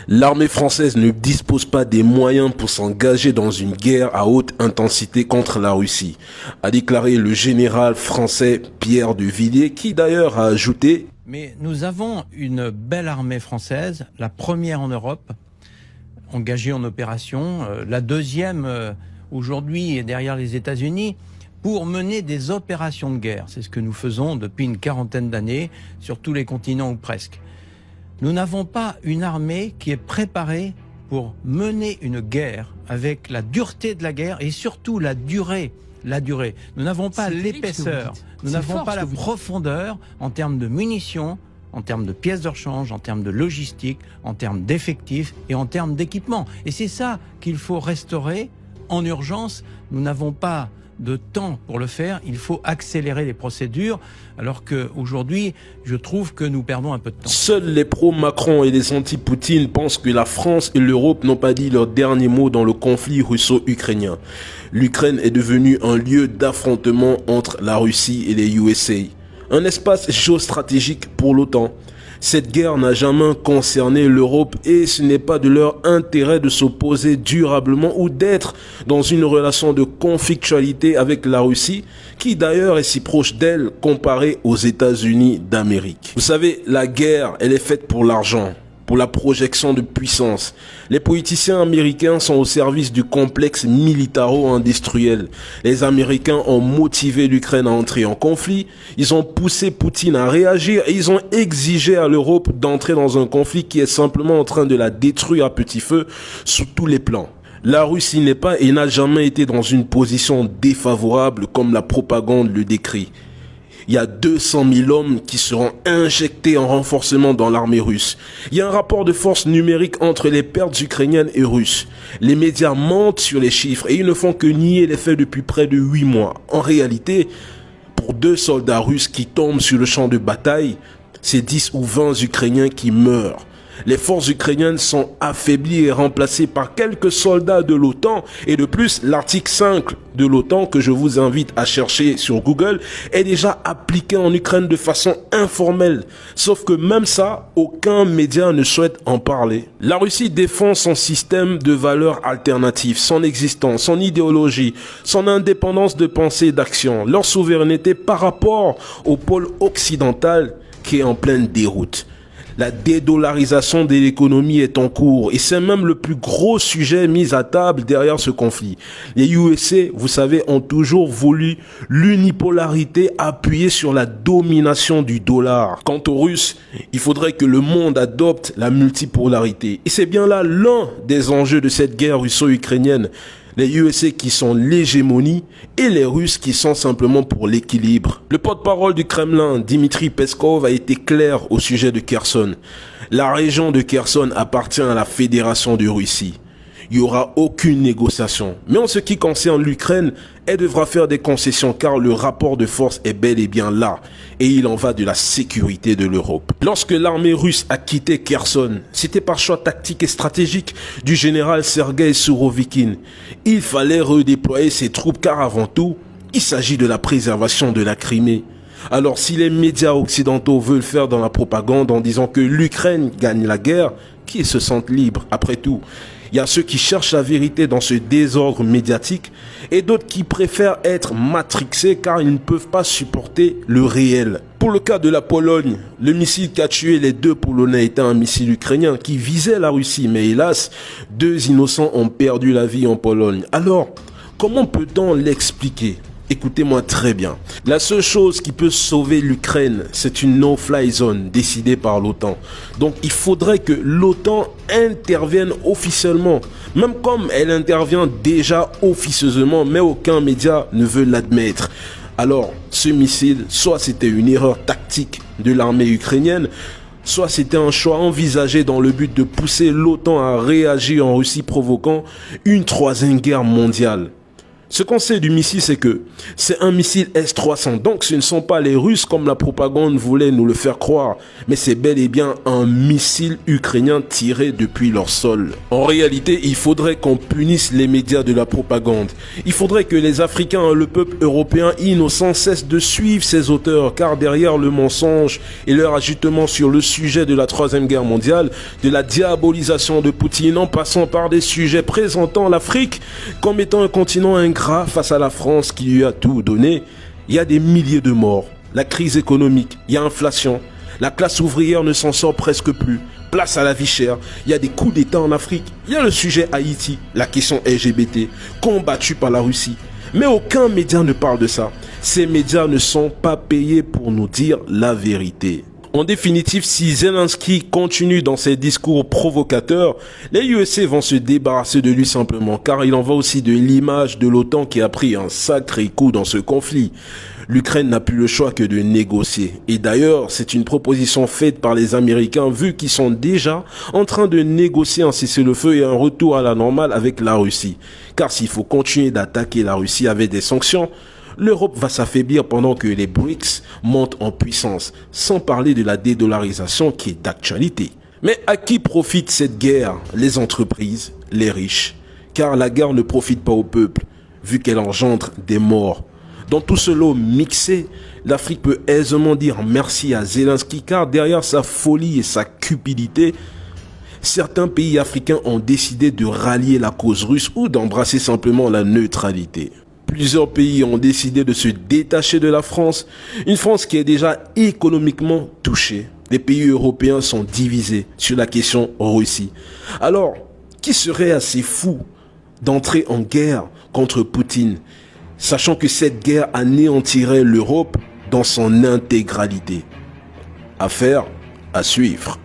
L'armée française ne dispose pas des moyens pour s'engager dans une guerre à haute intensité contre la Russie, a déclaré le général français Pierre de Villiers, qui d'ailleurs a ajouté: Mais nous avons une belle armée française, la première en Europe, engagée en opération, la deuxième aujourd'hui est derrière les États-Unis, pour mener des opérations de guerre. C'est ce que nous faisons depuis une quarantaine d'années sur tous les continents ou presque. Nous n'avons pas une armée qui est préparée pour mener une guerre avec la dureté de la guerre et surtout la durée. Nous n'avons pas l'épaisseur, nous n'avons pas la profondeur en termes de munitions, en termes de pièces de rechange, en termes de logistique, en termes d'effectifs et en termes d'équipement. Et c'est ça qu'il faut restaurer en urgence. Nous n'avons pas de temps pour le faire, il faut accélérer les procédures, alors qu'aujourd'hui, je trouve que nous perdons un peu de temps. Seuls les pro-Macron et les anti-Poutine pensent que la France et l'Europe n'ont pas dit leur dernier mot dans le conflit russo-ukrainien. L'Ukraine est devenue un lieu d'affrontement entre la Russie et les USA, un espace géostratégique pour l'OTAN. Cette guerre n'a jamais concerné l'Europe et ce n'est pas de leur intérêt de s'opposer durablement ou d'être dans une relation de conflictualité avec la Russie, qui d'ailleurs est si proche d'elle comparée aux États-Unis d'Amérique. Vous savez, la guerre, elle est faite pour l'argent, pour la projection de puissance. Les politiciens américains sont au service du complexe militaro-industriel. Les Américains ont motivé l'Ukraine à entrer en conflit, ils ont poussé Poutine à réagir et ils ont exigé à l'Europe d'entrer dans un conflit qui est simplement en train de la détruire à petit feu sous tous les plans. La Russie n'est pas et n'a jamais été dans une position défavorable comme la propagande le décrit. Il y a 200 000 hommes qui seront injectés en renforcement dans l'armée russe. Il y a un rapport de force numérique entre les pertes ukrainiennes et russes. Les médias mentent sur les chiffres et ils ne font que nier les faits depuis près de 8 mois. En réalité, pour 2 soldats russes qui tombent sur le champ de bataille, c'est 10 ou 20 Ukrainiens qui meurent. Les forces ukrainiennes sont affaiblies et remplacées par quelques soldats de l'OTAN. Et de plus, l'article 5 de l'OTAN, que je vous invite à chercher sur Google, est déjà appliqué en Ukraine de façon informelle. Sauf que même ça, aucun média ne souhaite en parler. La Russie défend son système de valeurs alternatives, son existence, son idéologie, son indépendance de pensée et d'action, leur souveraineté par rapport au pôle occidental qui est en pleine déroute. La dédollarisation de l'économie est en cours et c'est même le plus gros sujet mis à table derrière ce conflit. Les USA, vous savez, ont toujours voulu l'unipolarité appuyée sur la domination du dollar. Quant aux Russes, il faudrait que le monde adopte la multipolarité. Et c'est bien là l'un des enjeux de cette guerre russo-ukrainienne. Les USA qui sont l'hégémonie et les Russes qui sont simplement pour l'équilibre. Le porte-parole du Kremlin, Dmitri Peskov, a été clair au sujet de Kherson. La région de Kherson appartient à la Fédération de Russie. Il n'y aura aucune négociation. Mais en ce qui concerne l'Ukraine, elle devra faire des concessions car le rapport de force est bel et bien là. Et il en va de la sécurité de l'Europe. Lorsque l'armée russe a quitté Kherson, c'était par choix tactique et stratégique du général Sergei Sourovikine. Il fallait redéployer ses troupes car avant tout, il s'agit de la préservation de la Crimée. Alors si les médias occidentaux veulent faire dans la propagande en disant que l'Ukraine gagne la guerre, qu'ils se sentent libres après tout. Il y a ceux qui cherchent la vérité dans ce désordre médiatique et d'autres qui préfèrent être matrixés car ils ne peuvent pas supporter le réel. Pour le cas de la Pologne, le missile qui a tué les 2 Polonais était un missile ukrainien qui visait la Russie. Mais hélas, 2 innocents ont perdu la vie en Pologne. Alors, comment peut-on l'expliquer ? Écoutez-moi très bien. La seule chose qui peut sauver l'Ukraine, c'est une no-fly zone décidée par l'OTAN. Donc il faudrait que l'OTAN intervienne officiellement, même comme elle intervient déjà officieusement, mais aucun média ne veut l'admettre. Alors, ce missile, soit c'était une erreur tactique de l'armée ukrainienne, soit c'était un choix envisagé dans le but de pousser l'OTAN à réagir en Russie, provoquant une 3e guerre mondiale. Ce qu'on sait du missile, c'est que c'est un missile S-300. Donc ce ne sont pas les Russes comme la propagande voulait nous le faire croire. Mais c'est bel et bien un missile ukrainien tiré depuis leur sol. En réalité, il faudrait qu'on punisse les médias de la propagande. Il faudrait que les Africains et le peuple européen innocent cessent de suivre ces auteurs. Car derrière le mensonge et leur agitement sur le sujet de la Troisième Guerre mondiale, de la diabolisation de Poutine en passant par des sujets présentant l'Afrique comme étant un continent ingrat face à la France qui lui a tout donné, il y a des milliers de morts, la crise économique, il y a l'inflation, la classe ouvrière ne s'en sort presque plus, place à la vie chère, il y a des coups d'État en Afrique, il y a le sujet Haïti, la question LGBT, combattue par la Russie. Mais aucun média ne parle de ça. Ces médias ne sont pas payés pour nous dire la vérité. En définitive, si Zelensky continue dans ses discours provocateurs, les USA vont se débarrasser de lui simplement, car il en va aussi de l'image de l'OTAN qui a pris un sacré coup dans ce conflit. L'Ukraine n'a plus le choix que de négocier. Et d'ailleurs, c'est une proposition faite par les Américains vu qu'ils sont déjà en train de négocier un cessez-le-feu et un retour à la normale avec la Russie. Car s'il faut continuer d'attaquer la Russie avec des sanctions, l'Europe va s'affaiblir pendant que les BRICS montent en puissance, sans parler de la dédollarisation qui est d'actualité. Mais à qui profite cette guerre? Les entreprises, les riches. Car la guerre ne profite pas au peuple, vu qu'elle engendre des morts. Dans tout ce lot mixé, l'Afrique peut aisément dire merci à Zelensky, car derrière sa folie et sa cupidité, certains pays africains ont décidé de rallier la cause russe ou d'embrasser simplement la neutralité. Plusieurs pays ont décidé de se détacher de la France, une France qui est déjà économiquement touchée. Les pays européens sont divisés sur la question Russie. Alors, qui serait assez fou d'entrer en guerre contre Poutine, sachant que cette guerre anéantirait l'Europe dans son intégralité? Affaire à suivre.